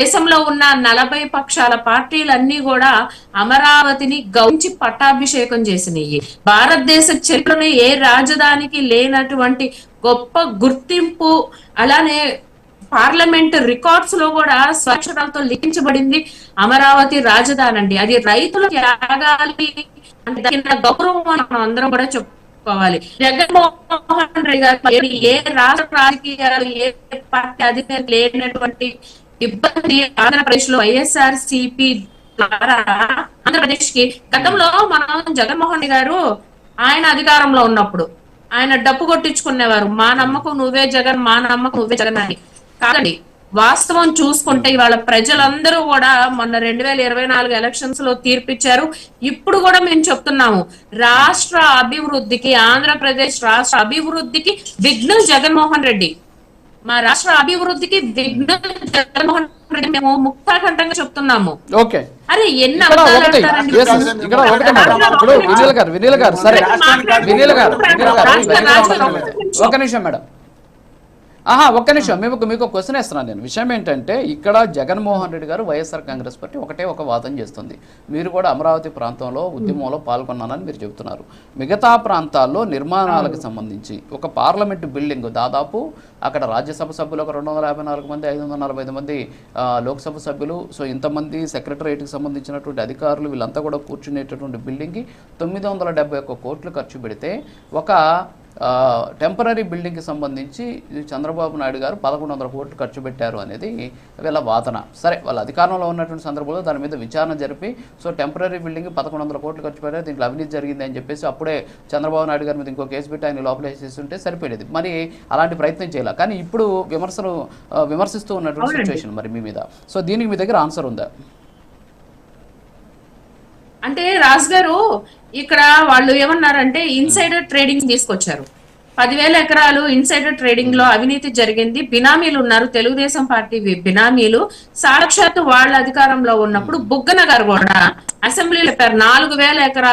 దేశంలో ఉన్న 40 పక్షాల పార్టీలన్నీ కూడా అమరావతిని గౌంచి పట్టాభిషేకం చేసినాయి. భారతదేశ చరిత్రలో ఏ రాజధానికి లేనటువంటి గొప్ప గుర్తింపు, అలానే పార్లమెంట్ రికార్డ్స్ లో కూడా స్వచ్ఛతలతో లిఖించబడింది అమరావతి రాజధాని అండి. అది రైతుల త్యాగాలి అంటే గౌరవం మనం అందరం కూడా చెప్పుకోవాలి. జగన్మోహన్ రెడ్డి గారు ఏ రాష్ట్ర రాజకీయాలు ఏ పార్టీ అధినేత లేనటువంటి ఇబ్బంది ఆంధ్రప్రదేశ్ లో వైఎస్ఆర్ సిపి ద్వారా ఆంధ్రప్రదేశ్ కి గతంలో మనం జగన్మోహన్ రెడ్డి గారు ఆయన అధికారంలో ఉన్నప్పుడు ఆయన డప్పు కొట్టించుకునేవారు, మా నమ్మకం నువ్వే జగన్, మా నమ్మకం నువ్వే జగన్ అని. కాదండి, వాస్తవం చూసుకుంటే ఇవాళ ప్రజలందరూ కూడా మొన్న 2024 ఎలక్షన్స్ లో తీర్పిచ్చారు. ఇప్పుడు కూడా మేము చెప్తున్నాము, రాష్ట్ర అభివృద్ధికి, ఆంధ్రప్రదేశ్ రాష్ట్ర అభివృద్ధికి విఘ్నం జగన్మోహన్ రెడ్డి. మా రాష్ట్ర అభివృద్ధికి విఘ్నం జగన్మోహన్ రెడ్డి మేము ముక్తాకంఠంగా చెప్తున్నాము. ఓకే, అరే ఎన్ని వినీల్ గారు సరే, ఒక నిమిషం మేడం, ఒక్క నిమిషం. మీకు క్వశ్చన్ ఇస్తున్నాను నేను. విషయం ఏంటంటే ఇక్కడ జగన్మోహన్ రెడ్డి గారు వైఎస్ఆర్ కాంగ్రెస్ పార్టీ ఒక వాదన చేస్తుంది. మీరు కూడా అమరావతి ప్రాంతంలో ఉద్యమంలో పాల్గొన్నానని మీరు చెబుతున్నారు. మిగతా ప్రాంతాల్లో నిర్మాణాలకు సంబంధించి ఒక పార్లమెంటు బిల్డింగ్ దాదాపు అక్కడ రాజ్యసభ సభ్యులు ఒక 254 మంది, 545 మంది లోక్సభ సభ్యులు, సో ఇంతమంది సెక్రటరియట్కి సంబంధించినటువంటి అధికారులు వీళ్ళంతా కూడా కూర్చునేటటువంటి బిల్డింగ్కి 971 కోట్లు ఖర్చు పెడితే ఒక టెంపరీ బిల్డింగ్కి సంబంధించి చంద్రబాబు నాయుడు గారు 1100 కోట్లు ఖర్చు పెట్టారు అనేది వీళ్ళ వాదన. సరే, వాళ్ళ అధికారంలో ఉన్నటువంటి సందర్భంలో దాని మీద విచారణ జరిపి సో టెంపరీ బిల్డింగ్ 1100 కోట్లు ఖర్చు పెట్టారు, దీంట్లో అవినీతి జరిగింది అని చెప్పేసి అప్పుడే చంద్రబాబు నాయుడు గారి మీద ఇంకో కేసు పెట్టి ఆయన లోపల వేసేస్తుంటే సరిపోయేది. మరి అలాంటి ప్రయత్నం చేయాలి. కానీ ఇప్పుడు విమర్శిస్తూ ఉన్నటువంటి సిచ్యువేషన్ మరి మీ మీద. సో దీనికి మీ దగ్గర ఆన్సర్ ఉందా? అంటే రాజు గారు ఇక్కడ వాళ్ళు ఏమన్నారంటే ఇన్సైడర్ ట్రేడింగ్ తీసుకొచ్చారు. 10,000 ఎకరాలు ఇన్సైడర్ ట్రేడింగ్ లో అవినీతి జరిగింది, బినామీలు ఉన్నారు, తెలుగుదేశం పార్టీ బినామీలు. సాక్షాత్తు వాళ్ళ అధికారంలో ఉన్నప్పుడు బుగ్గన గారు కూడా అసెంబ్లీలో 4,000 ఎకరాలు